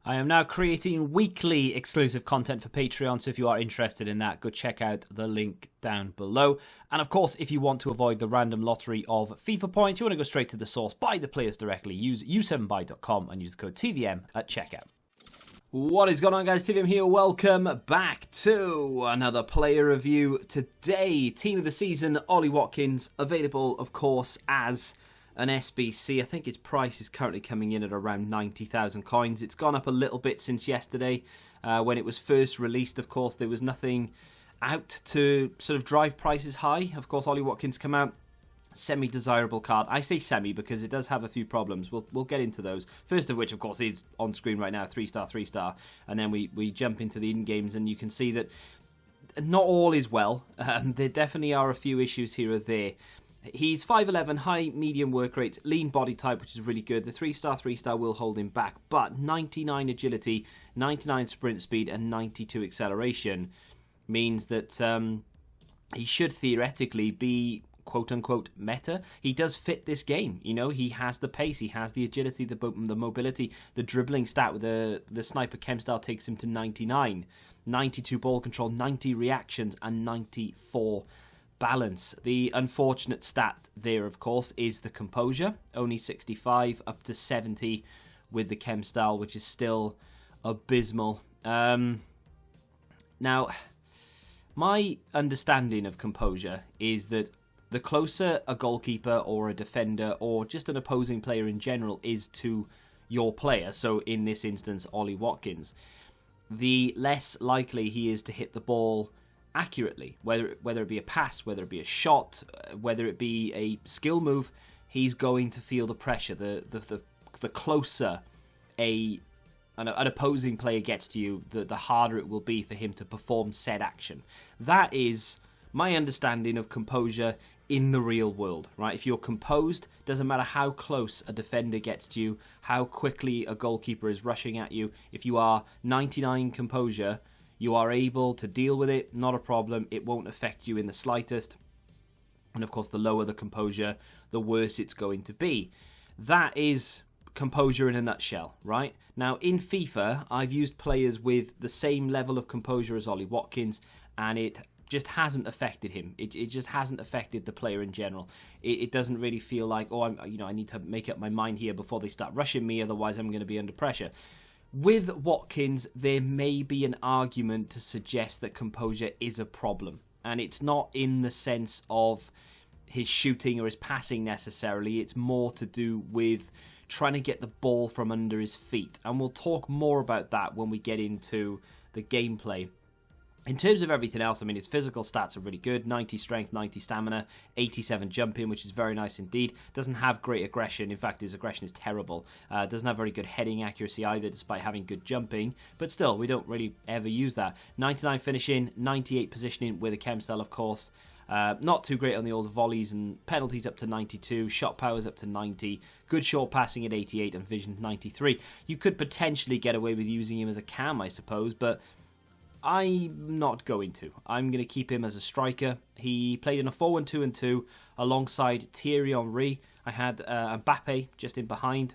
I am now creating weekly exclusive content for Patreon, so if you are interested in that, go check out the link down below. And of course, if you want to avoid the random lottery of FIFA points, you want to go straight to the source, buy the players directly, use u7buy.com and use the code TVM at checkout. What is going on, guys? TVM here. Welcome back to another player review. Today, team of the season, Ollie Watkins, available, of course, as an SBC. I think his price is currently coming in at around 90,000 coins. It's gone up a little bit since yesterday. When it was first released, of course, there was nothing out to sort of drive prices high. Of course, Ollie Watkins come out. Semi-desirable card. I say semi because it does have a few problems. We'll get into those. First of which, of course, is on screen right now, 3-star, 3-star. And then we jump into the in-games and you can see that not all is well. There definitely are a few issues here or there. He's 5'11", high, medium work rate, lean body type, which is really good. The 3-star, 3-star will hold him back, but 99 agility, 99 sprint speed, and 92 acceleration means that he should theoretically be quote-unquote meta. He does fit this game, you know. He has the pace, he has the agility, the mobility, the dribbling stat with the sniper chem style takes him to 99. 92 ball control, 90 reactions, and 94 balance. The unfortunate stat there, of course, is the composure. Only 65 up to 70 with the chem style, which is still abysmal. Now, my understanding of composure is that the closer a goalkeeper or a defender or just an opposing player in general is to your player, so in this instance, Ollie Watkins, the less likely he is to hit the ball accurately, whether it be a pass, whether it be a shot, whether it be a skill move, he's going to feel the pressure. The closer an opposing player gets to you, the harder it will be for him to perform said action. That is my understanding of composure in the real world, right? If you're composed, doesn't matter how close a defender gets to you, how quickly a goalkeeper is rushing at you, if you are 99 composure, you are able to deal with it, not a problem. It won't affect you in the slightest. And of course, the lower the composure, the worse it's going to be. That is composure in a nutshell, right? Now, in FIFA, I've used players with the same level of composure as Ollie Watkins, and it just hasn't affected him. It just hasn't affected the player in general. It doesn't really feel like, oh, I need to make up my mind here before they start rushing me, otherwise I'm going to be under pressure. With Watkins, there may be an argument to suggest that composure is a problem. And it's not in the sense of his shooting or his passing necessarily. It's more to do with trying to get the ball from under his feet. And we'll talk more about that when we get into the gameplay. In terms of everything else, I mean, his physical stats are really good. 90 strength, 90 stamina, 87 jumping, which is very nice indeed. Doesn't have great aggression. In fact, his aggression is terrible. Doesn't have very good heading accuracy either, despite having good jumping. But still, we don't really ever use that. 99 finishing, 98 positioning with a chem style, of course. Not too great on the old volleys and penalties up to 92. Shot powers up to 90. Good short passing at 88 and vision 93. You could potentially get away with using him as a cam, I suppose, but I'm not going to. I'm going to keep him as a striker. He played in a 4-1-2-2 alongside Thierry Henry. I had Mbappe just in behind.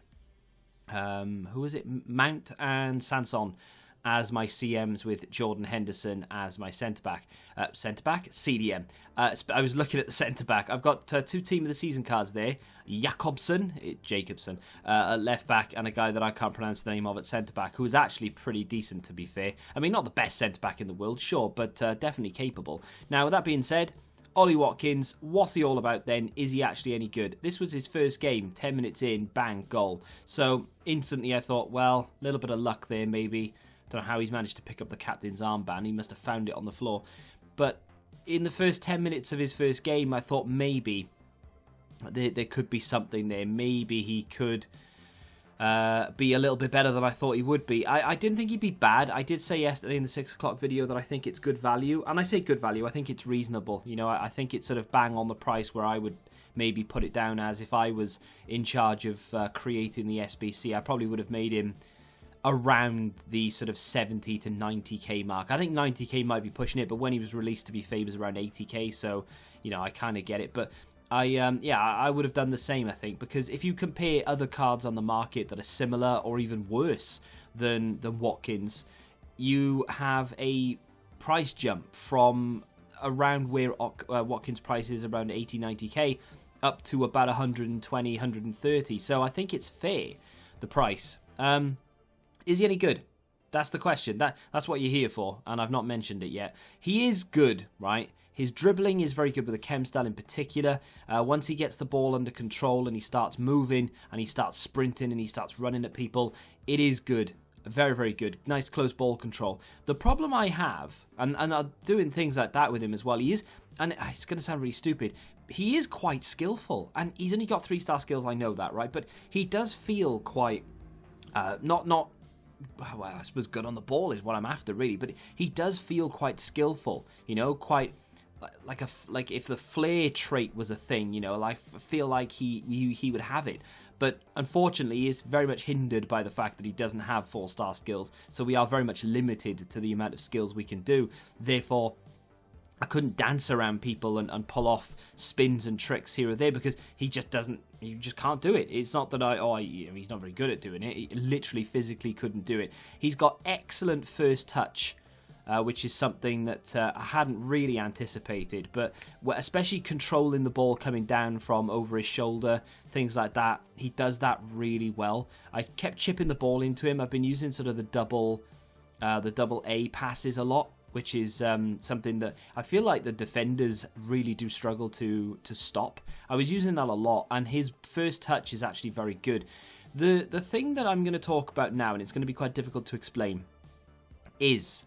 Who was it? Mount and Sanson as my CMs with Jordan Henderson as my centre-back. CDM. I was looking at the centre-back. I've got two Team of the Season cards there. Jacobson left-back, and a guy that I can't pronounce the name of at centre-back, who is actually pretty decent, to be fair. I mean, not the best centre-back in the world, sure, but definitely capable. Now, with that being said, Ollie Watkins, what's he all about then? Is he actually any good? This was his first game, 10 minutes in, bang, goal. So, instantly I thought, well, a little bit of luck there, maybe. Don't know how he's managed to pick up the captain's armband. He must have found it on the floor. But in the first 10 minutes of his first game, I thought maybe there could be something there. Maybe he could be a little bit better than I thought he would be. I didn't think he'd be bad. I did say yesterday in the 6 o'clock video that I think it's good value. And I say good value. I think it's reasonable. You know, I think it's sort of bang on the price where I would maybe put it down as if I was in charge of creating the SBC. I probably would have made him around the sort of 70 to 90k mark. I think 90k might be pushing it, but when he was released, to be fair, he was around 80k, so, you know, I kind of get it. But I would have done the same, I think, because if you compare other cards on the market that are similar or even worse than Watkins, you have a price jump from around where Watkins' price is, around 80, 90k, up to about 120, 130. So I think it's fair, the price. Is he any good? That's the question. That's what you're here for, and I've not mentioned it yet. He is good, right? His dribbling is very good with the chem style in particular. Once he gets the ball under control and he starts moving and he starts sprinting and he starts running at people, it is good. Very, very good. Nice close ball control. The problem I have, and I'm doing things like that with him as well, he is, and it's going to sound really stupid, he is quite skillful. And he's only got 3-star skills, I know that, right? But he does feel quite, well, I suppose good on the ball is what I'm after, really. But he does feel quite skillful, you know, quite like if the flair trait was a thing, you know, I feel like he would have it. But unfortunately, he is very much hindered by the fact that he doesn't have 4-star skills. So we are very much limited to the amount of skills we can do. Therefore, I couldn't dance around people and pull off spins and tricks here or there because he just doesn't. You just can't do it. It's not that he's not very good at doing it. He literally physically couldn't do it. He's got excellent first touch, which is something that I hadn't really anticipated. But especially controlling the ball coming down from over his shoulder, things like that, he does that really well. I kept chipping the ball into him. I've been using sort of the double A passes a lot, which is something that I feel like the defenders really do struggle to stop. I was using that a lot, and his first touch is actually very good. The thing that I'm going to talk about now, and it's going to be quite difficult to explain, is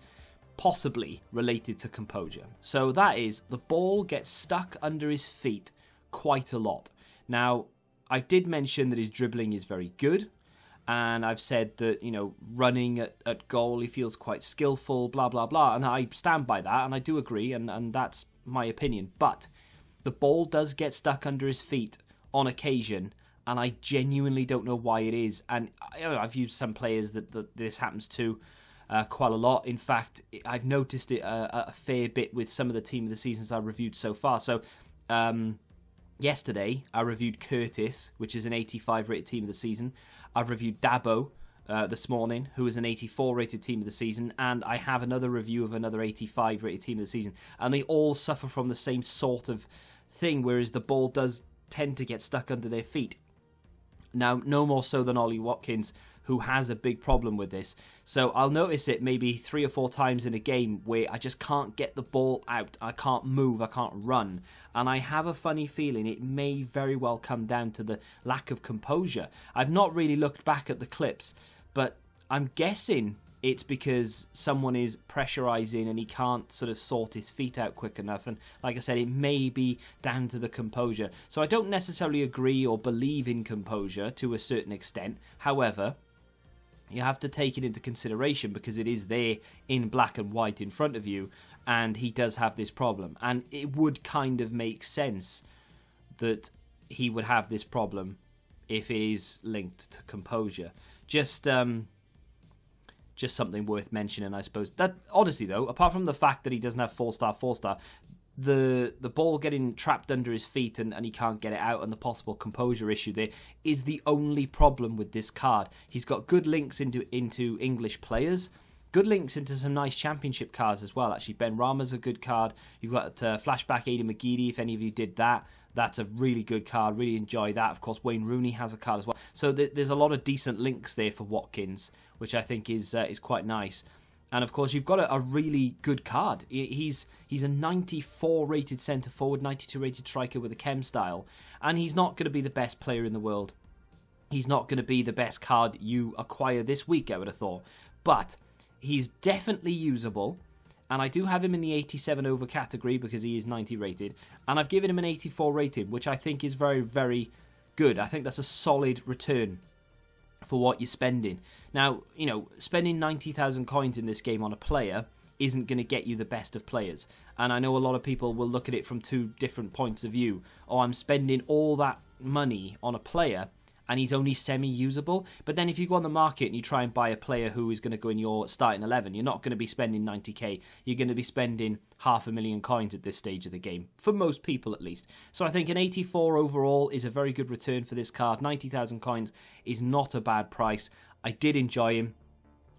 possibly related to composure. So that is, the ball gets stuck under his feet quite a lot. Now, I did mention that his dribbling is very good, and I've said that, you know, running at goal, he feels quite skillful, blah, blah, blah. And I stand by that, and I do agree, and that's my opinion. But the ball does get stuck under his feet on occasion, and I genuinely don't know why it is. And I've used some players that this happens to quite a lot. In fact, I've noticed it a fair bit with some of the team of the seasons I've reviewed so far. So, yesterday, I reviewed Curtis, which is an 85 rated team of the season. I've reviewed Dabo this morning, who is an 84 rated team of the season, and I have another review of another 85 rated team of the season, and they all suffer from the same sort of thing, whereas the ball does tend to get stuck under their feet. Now, no more so than Ollie Watkins, who has a big problem with this. So I'll notice it maybe 3 or 4 times in a game where I just can't get the ball out. I can't move. I can't run. And I have a funny feeling it may very well come down to the lack of composure. I've not really looked back at the clips, but I'm guessing it's because someone is pressurising and he can't sort of sort his feet out quick enough. And like I said, it may be down to the composure. So I don't necessarily agree or believe in composure to a certain extent. However, you have to take it into consideration because it is there in black and white in front of you, and he does have this problem. And it would kind of make sense that he would have this problem if it is linked to composure. Just something worth mentioning, I suppose. That honestly, though, apart from the fact that he doesn't have 4-star, the ball getting trapped under his feet and he can't get it out, and the possible composure issue there is the only problem with this card. He's got good links into English players, good links into some nice championship cards as well. Actually, Ben Rama's a good card. You've got Flashback Aidan McGeady, if any of you did that. That's a really good card. Really enjoy that. Of course, Wayne Rooney has a card as well. So there's a lot of decent links there for Watkins, which I think is quite nice. And of course, you've got a really good card. He's a 94 rated centre forward, 92 rated striker with a chem style, and he's not going to be the best player in the world. He's not going to be the best card you acquire this week, I would have thought. But he's definitely usable. And I do have him in the 87 over category because he is 90 rated. And I've given him an 84 rating, which I think is very, very good. I think that's a solid return for what you're spending. Now, you know, spending 90,000 coins in this game on a player isn't going to get you the best of players. And I know a lot of people will look at it from 2 different points of view. Oh, I'm spending all that money on a player and he's only semi-usable. But then if you go on the market and you try and buy a player who is going to go in your starting 11, you're not going to be spending 90k. You're going to be spending 500,000 coins at this stage of the game, for most people at least. So I think an 84 overall is a very good return for this card. 90,000 coins is not a bad price. I did enjoy him.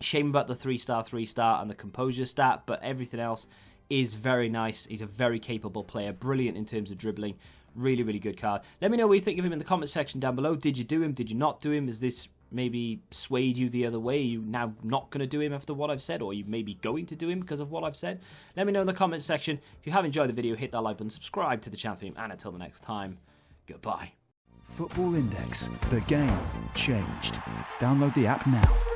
Shame about the 3-star, 3-star and the composure stat, but everything else is very nice. He's a very capable player, brilliant in terms of dribbling. Really, really good card. Let me know what you think of him in the comment section down below. Did you do him? Did you not do him? Is this maybe swayed you the other way? Are you now not going to do him after what I've said? Or are you maybe going to do him because of what I've said? Let me know in the comment section. If you have enjoyed the video, hit that like button, subscribe to the channel for him, and until the next time, goodbye. Football Index. The game changed. Download the app now.